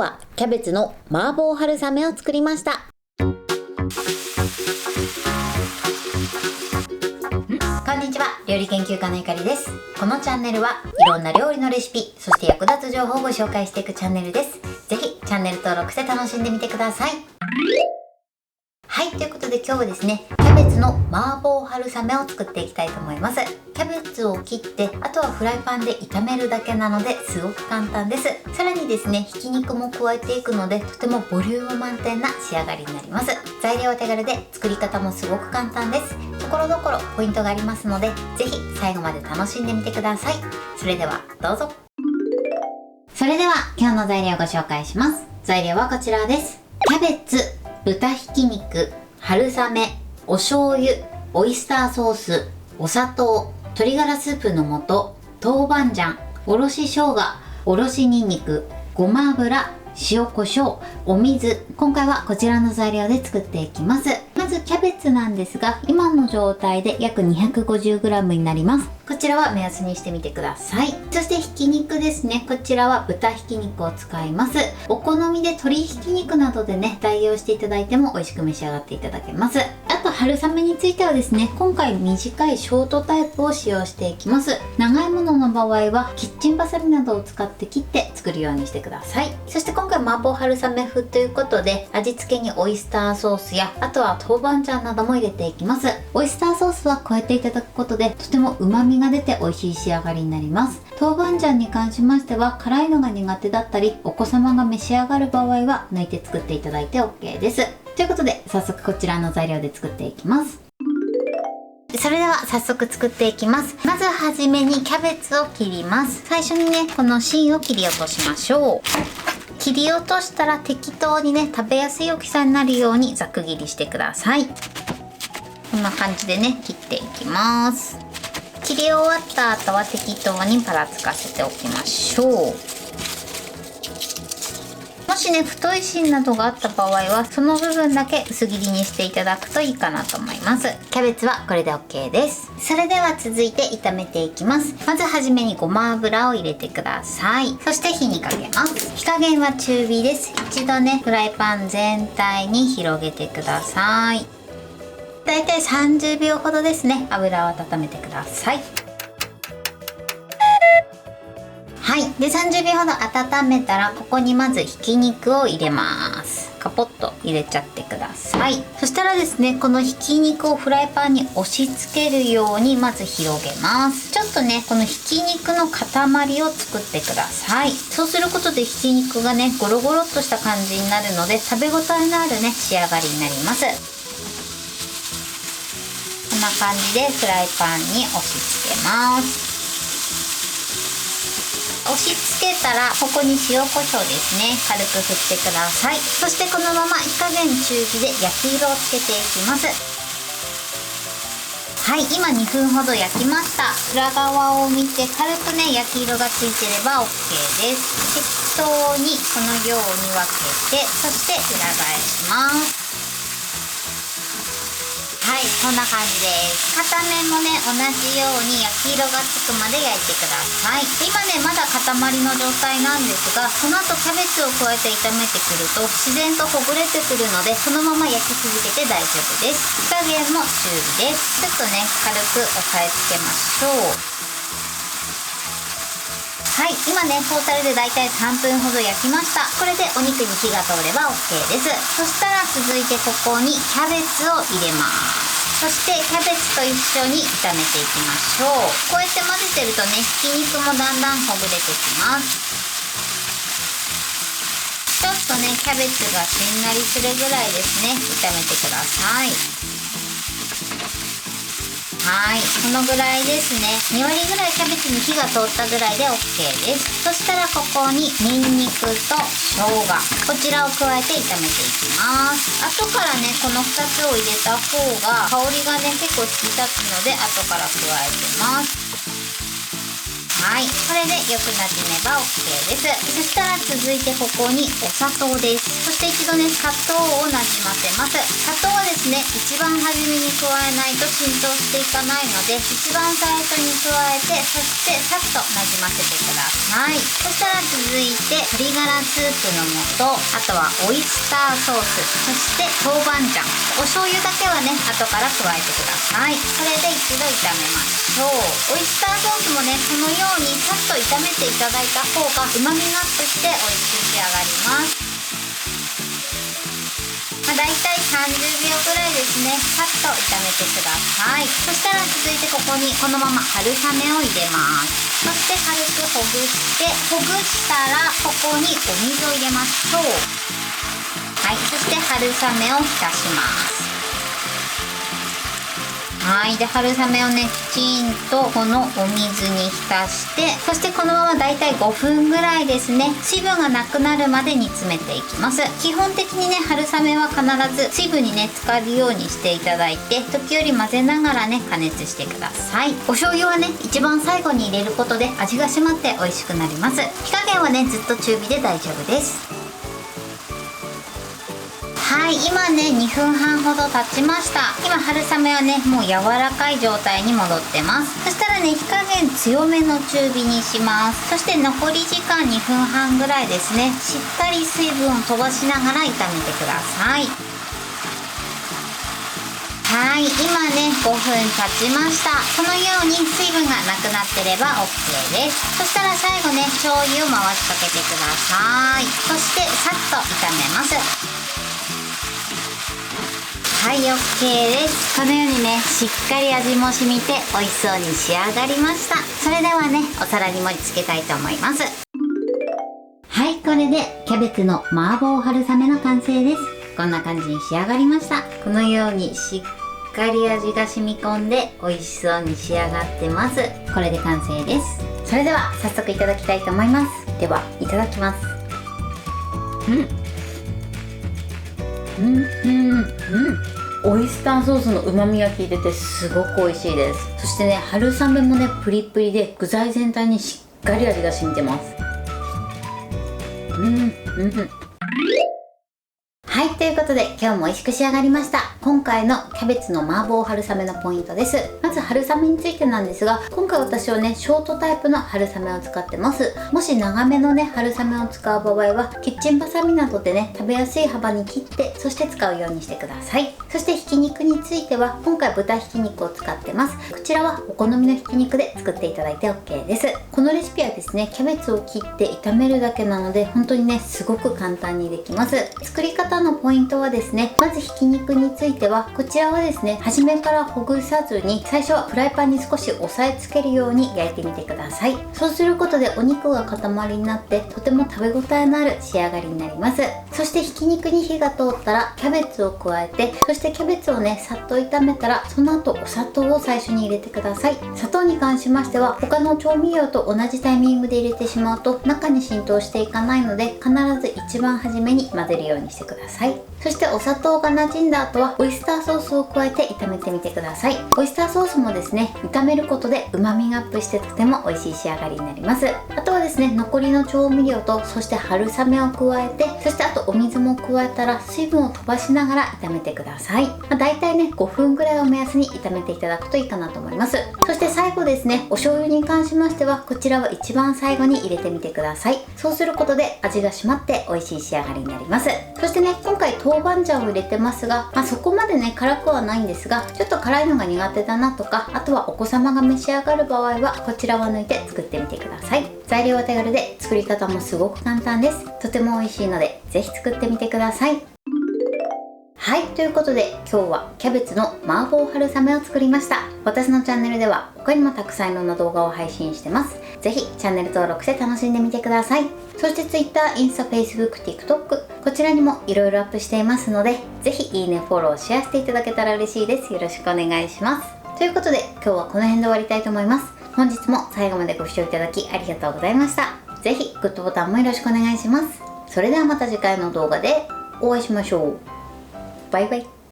はキャベツの麻婆春雨を作りました。こんにちは、料理研究家のゆかりです。このチャンネルはいろんな料理のレシピ、そして役立つ情報をご紹介していくチャンネルです。ぜひチャンネル登録して楽しんでみてください。はい、ということで今日はですね、キャベツの麻婆春雨を作っていきたいと思います。キャベツを切って、あとはフライパンで炒めるだけなのですごく簡単です。さらにですね、ひき肉も加えていくのでとてもボリューム満点な仕上がりになります。材料は手軽で作り方もすごく簡単です。ところどころポイントがありますので、ぜひ最後まで楽しんでみてください。それではどうぞ。それでは今日の材料をご紹介します。材料はこちらです。キャベツ、豚ひき肉、春雨、お醤油、オイスターソース、お砂糖、鶏ガラスープの素、豆板醤、おろし生姜、おろしにんにく、ごま油、塩コショウ、お水。今回はこちらの材料で作っていきます。まずキャベツなんですが、今の状態で約 250g になります。こちらは目安にしてみてください。そしてひき肉ですね。こちらは豚ひき肉を使います。お好みで鶏ひき肉などでね、代用していただいても美味しく召し上がっていただけます。あと春雨についてはですね、今回短いショートタイプを使用していきます。長いものの場合はキッチンバサミなどを使って切って作るようにしてください。そして今回麻婆春雨風ということで、味付けにオイスターソースや、あとは豆板醤なども入れていきます。オイスターソースは加えていただくことでとても旨味が出て美味しい仕上がりになります。豆板醤に関しましては辛いのが苦手だったり、お子様が召し上がる場合は抜いて作っていただいて OK です。ということで早速こちらの材料で作っていきます。それでは早速作っていきます。まずはじめにキャベツを切ります。最初にね、この芯を切り落としましょう。切り落としたら適当にね、食べやすい大きさになるようにざく切りしてください。こんな感じでね、切っていきます。切り終わった後は適当にパラつかせておきましょう。もしね、太い芯などがあった場合はその部分だけ薄切りにしていただくといいかなと思います。キャベツはこれで OK です。それでは続いて炒めていきます。まずはじめにごま油を入れてください。そして火にかけます。火加減は中火です。一度ね、フライパン全体に広げてください。だいたい30秒ほどですね、油を温めてください。はい。で、30秒ほど温めたら、ここにまずひき肉を入れます。カポッと入れちゃってください。そしたらですね、このひき肉をフライパンに押し付けるようにまず広げます。ちょっとね、このひき肉の塊を作ってください。そうすることでひき肉がね、ゴロゴロっとした感じになるので、食べ応えのあるね、仕上がりになります。こんな感じでフライパンに押し付けます。押し付けたらここに塩コショウですね、軽く振ってください。そしてこのまま火加減中火で焼き色をつけていきます。はい、今2分ほど焼きました。裏側を見て軽くね、焼き色がついてれば OK です。適当にこのように分けて、そして裏返します。はい、こんな感じです。片面もね、同じように焼き色がつくまで焼いてください。今ね、まだ塊の状態なんですが、この後キャベツを加えて炒めてくると自然とほぐれてくるので、そのまま焼き続けて大丈夫です。火加減も中火です。ちょっとね、軽く押さえつけましょう。はい、今ね、トータルでだいたい3分ほど焼きました。これでお肉に火が通れば OK です。そしたら続いてここにキャベツを入れます。そしてキャベツと一緒に炒めていきましょう。こうやって混ぜてるとね、ひき肉もだんだんほぐれてきます。ちょっとね、キャベツがしんなりするぐらいですね、炒めてください。はい、このぐらいですね。2割ぐらいキャベツに火が通ったぐらいで OK です。そしたらここにニンニクと生姜、こちらを加えて炒めていきます。後からね、この2つを入れた方が香りがね、結構引き立つので後から加えてます。はい、これでよくなじめば OK です。そしたら続いてここにお砂糖です。そして一度ね、砂糖をなじませます。砂糖はですね、一番初めに加えないと浸透していかないので、一番最初に加えて、そしてさっとなじませてくだささい。そしたら続いて鶏ガラスープの素、あとはオイスターソース、そして豆板醤、お醤油だけはね後から加えてください。これで一度炒めましょう。オイスターソースもねこのようにさっと炒めていただいた方が旨味がアップして美味しく仕上がります。だいたい30秒くらいですね、さっと炒めてください。そしたら続いてここにこのまま春雨を入れます。そして軽くほぐしたらここにお水を入れましょう。はい、そして春雨を浸します。はい、で春雨をねきちんとこのお水に浸して、そしてこのままだいたい5分ぐらいですね、水分がなくなるまで煮詰めていきます。基本的にね春雨は必ず水分にね浸かるようにしていただいて、時折混ぜながらね加熱してください。お醤油はね一番最後に入れることで味が締まって美味しくなります。火加減はねずっと中火で大丈夫です。はい、今ね2分半ほど経ちました。今春雨はねもう柔らかい状態に戻ってます。そしたらね火加減強めの中火にします。そして残り時間2分半ぐらいですね、しっかり水分を飛ばしながら炒めてください。はい、今ね5分経ちました。このように水分がなくなってれば OK です。そしたら最後ね醤油を回しかけてください。そしてさっと炒めます。はい、OK です。このようにねしっかり味も染みて美味しそうに仕上がりました。それではねお皿に盛り付けたいと思います。はい、これでキャベツの麻婆春雨の完成です。こんな感じに仕上がりました。このようにしっかり味が染み込んで美味しそうに仕上がってます。これで完成です。それでは早速いただきたいと思います。ではいただきます。オイスターソースの旨味が効いててすごく美味しいです。そしてね春雨もねプリップリで具材全体にしっかり味が染みてます。はい、ということで今日も美味しく仕上がりました。今回のキャベツの麻婆春雨のポイントです。まず春雨についてなんですが、今回私はねショートタイプの春雨を使ってます。もし長めのね春雨を使う場合はキッチンバサミなどでね食べやすい幅に切って、そして使うようにしてください。そしてひき肉については今回豚ひき肉を使ってます。こちらはお好みのひき肉で作っていただいて OK です。このレシピはですねキャベツを切って炒めるだけなので本当にねすごく簡単にできます。作り方のポイントはですね、まずひき肉についてはこちらはですね初めからほぐさずに最初はフライパンに少し押さえつけるように焼いてみてください。そうすることでお肉が塊になってとても食べ応えのある仕上がりになります。そしてひき肉に火が通ったらキャベツを加えて、そしてキャベツをねさっと炒めたらその後お砂糖を最初に入れてください。砂糖に関しましては他の調味料と同じタイミングで入れてしまうと中に浸透していかないので、必ず一番初めに混ぜるようにしてください。そしてお砂糖が馴染んだ後はオイスターソースを加えて炒めてみてください。オイスターソースもですね炒めることで旨味がアップしてとても美味しい仕上がりになります。あとはですね残りの調味料とそして春雨を加えて、そしてあとお水も加えたら水分を飛ばしながら炒めてください。だいたいね5分ぐらいを目安に炒めていただくといいかなと思います。そして最後ですねお醤油に関しましてはこちらは一番最後に入れてみてください。そうすることで味が締まって美味しい仕上がりになります。そしてね今回豆板醤を入れてますが、そこまでね辛くはないんですが、ちょっと辛いのが苦手だなとか、あとはお子様が召し上がる場合はこちらを抜いて作ってみてください。材料は手軽で作り方もすごく簡単です。とても美味しいのでぜひ作ってみてください。はい、ということで今日はキャベツの麻婆春雨を作りました。私のチャンネルでは他にもたくさんいろんな動画を配信してます。ぜひチャンネル登録して楽しんでみてください。そして Twitter、インスタ、Facebook、TikTok こちらにもいろいろアップしていますので、ぜひいいね、フォロー、シェアしていただけたら嬉しいです。よろしくお願いします。ということで今日はこの辺で終わりたいと思います。本日も最後までご視聴いただきありがとうございました。ぜひグッドボタンもよろしくお願いします。それではまた次回の動画でお会いしましょう。バイバイ。